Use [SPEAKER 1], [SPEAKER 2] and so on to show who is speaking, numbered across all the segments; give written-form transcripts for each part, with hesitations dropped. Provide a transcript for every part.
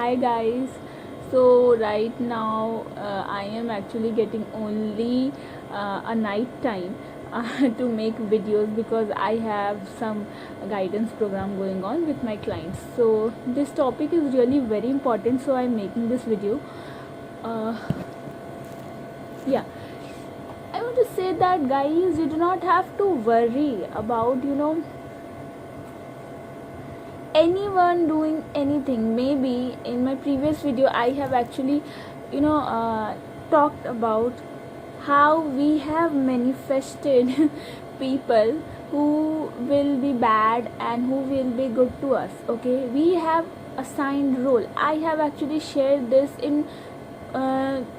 [SPEAKER 1] Hi guys. So right now I am actually getting only a night time to make videos because I have some guidance program going on with my clients. So this topic is really very important, so I'm making this video. uh, yeah, I want to say that guys, you do not have to worry about anyone doing anything. Maybe in my previous video I have actually talked about how we have manifested people who will be bad and who will be good to us. Okay, we have assigned role. I have actually shared this in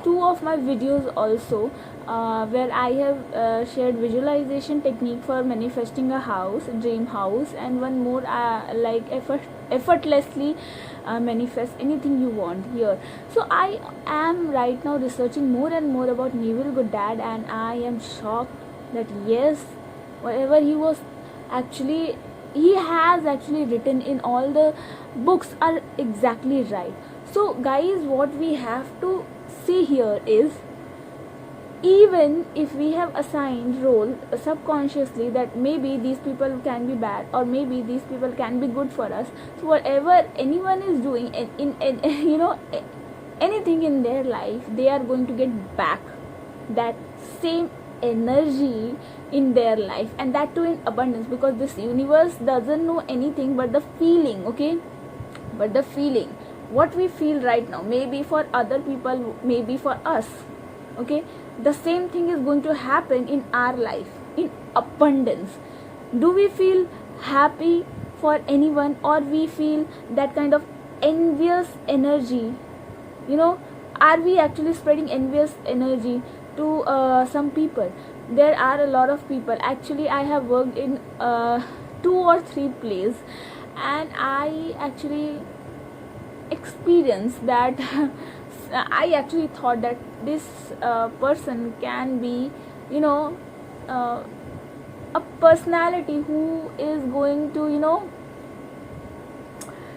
[SPEAKER 1] two of my videos also, where I have shared visualization technique for manifesting a house, a dream house, and one more like effortlessly manifest anything you want here. So I am right now researching more and more about Neville Goddard, and I am shocked that yes, whatever he has actually written in all the books are exactly right. So guys, what we have to see here is, even if we have assigned role subconsciously that maybe these people can be bad or maybe these people can be good for us, so whatever anyone is doing in anything in their life, they are going to get back that same energy in their life, and that too in abundance, because this universe doesn't know anything but the feeling. Okay, but the feeling, what we feel right now, maybe for other people, maybe for us. Okay, the same thing is going to happen in our life in abundance. Do we feel happy for anyone, or we feel that kind of envious energy? Are we actually spreading envious energy to some people? There are a lot of people. Actually, I have worked in two or three plays, and I actually experienced that I actually thought that this person can be, uh, a personality who is going to,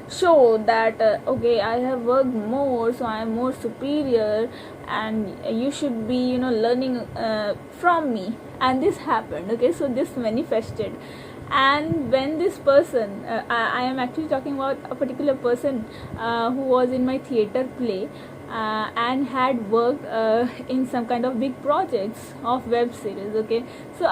[SPEAKER 1] show that okay, I have worked more, so I am more superior, and you should be, learning from me. And this happened. Okay, so this manifested. And when this person, I am actually talking about a particular person who was in my theater play, and had worked in some kind of big projects of web series. Okay, so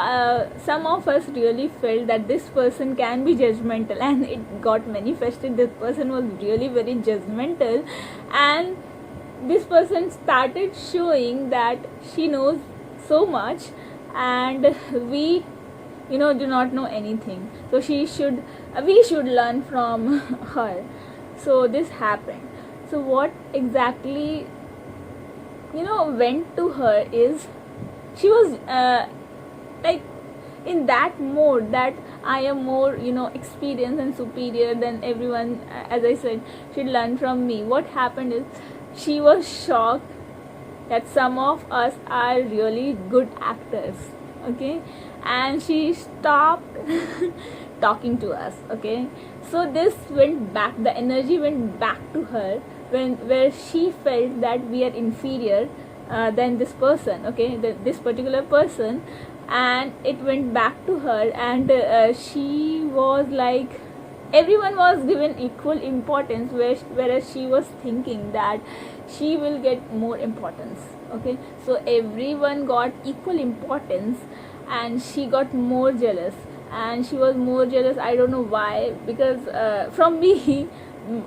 [SPEAKER 1] some of us really felt that this person can be judgmental, and it got manifested. This person was really very judgmental, and this person started showing that she knows so much, and we do not know anything, so we should learn from her. So this happened. So what exactly went to her is, she was like in that mode that I am more experienced and superior than everyone, as I said, should learn from me. What happened is, she was shocked that some of us are really good actors. Okay, and she stopped talking to us. Okay, so this went back, the energy went back to her, where she felt that we are inferior than this person. Okay, this particular person, and it went back to her, and she was like, everyone was given equal importance, whereas she was thinking that she will get more importance. Okay, so everyone got equal importance, and she got more jealous, and she was more jealous. I don't know why, because from me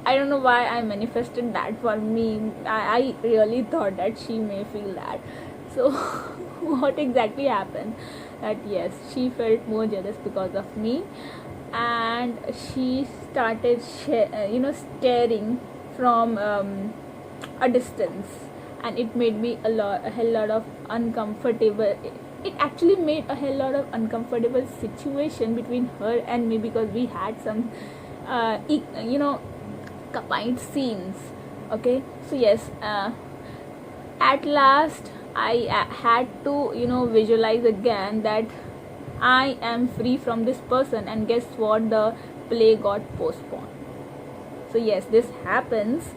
[SPEAKER 1] I don't know why I manifested that for me. I really thought that she may feel that. So what exactly happened, that yes, she felt more jealous because of me, and she started staring from a distance, and it made me a hell lot of uncomfortable. It actually made a hell lot of uncomfortable situation between her and me, because we had some combined scenes. Okay, so yes, at last I had to visualize again that I am free from this person, and guess what, the play got postponed. So yes, this happens.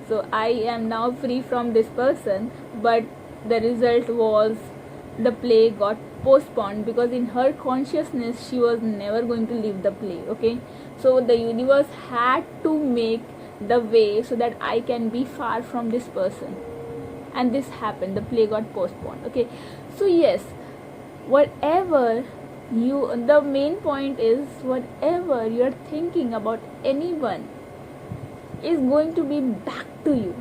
[SPEAKER 1] So I am now free from this person, but the result was the play got postponed, because in her consciousness she was never going to leave the play. Okay, so the universe had to make the way so that I can be far from this person, and this happened. The play got postponed. Okay, so yes, whatever you, the main point is, whatever you're thinking about anyone is going to be back to you.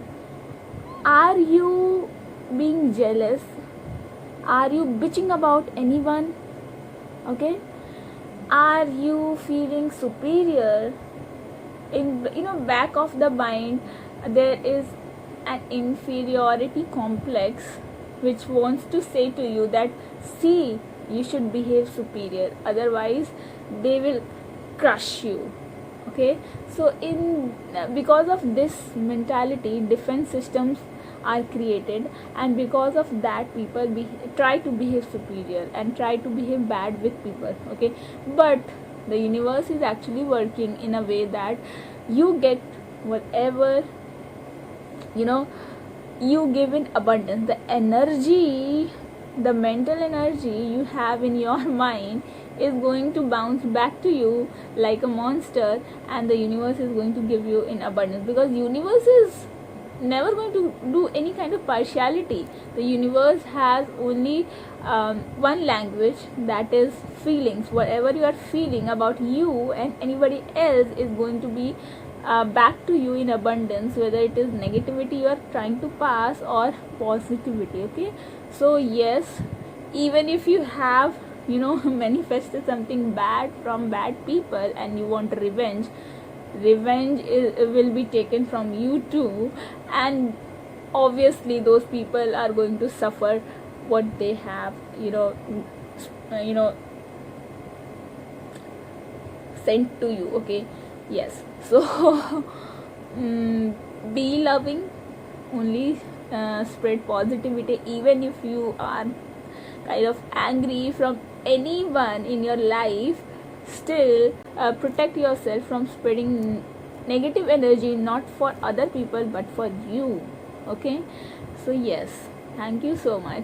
[SPEAKER 1] Are you being jealous? Are you bitching about anyone? Okay, are you feeling superior? In back of the mind there is an inferiority complex which wants to say to you that, see, you should behave superior, otherwise they will crush you. Okay, so because of this mentality, defense systems are created, and because of that people try to behave superior and try to behave bad with people. Okay, but the universe is actually working in a way that you get whatever you give in abundance. The energy, the mental energy you have in your mind is going to bounce back to you like a monster, and the universe is going to give you in abundance, because universe is never going to do any kind of partiality. The universe has only one language, that is feelings. Whatever you are feeling about you and anybody else is going to be back to you in abundance, whether it is negativity you are trying to pass or positivity. Okay, so yes, even if you have manifested something bad from bad people and you want revenge will be taken from you too, and obviously those people are going to suffer what they have sent to you. Okay, yes, so be loving, only spread positivity. Even if you are kind of angry from anyone in your life, still protect yourself from spreading negative energy, not for other people but for you. Okay, so yes, thank you so much.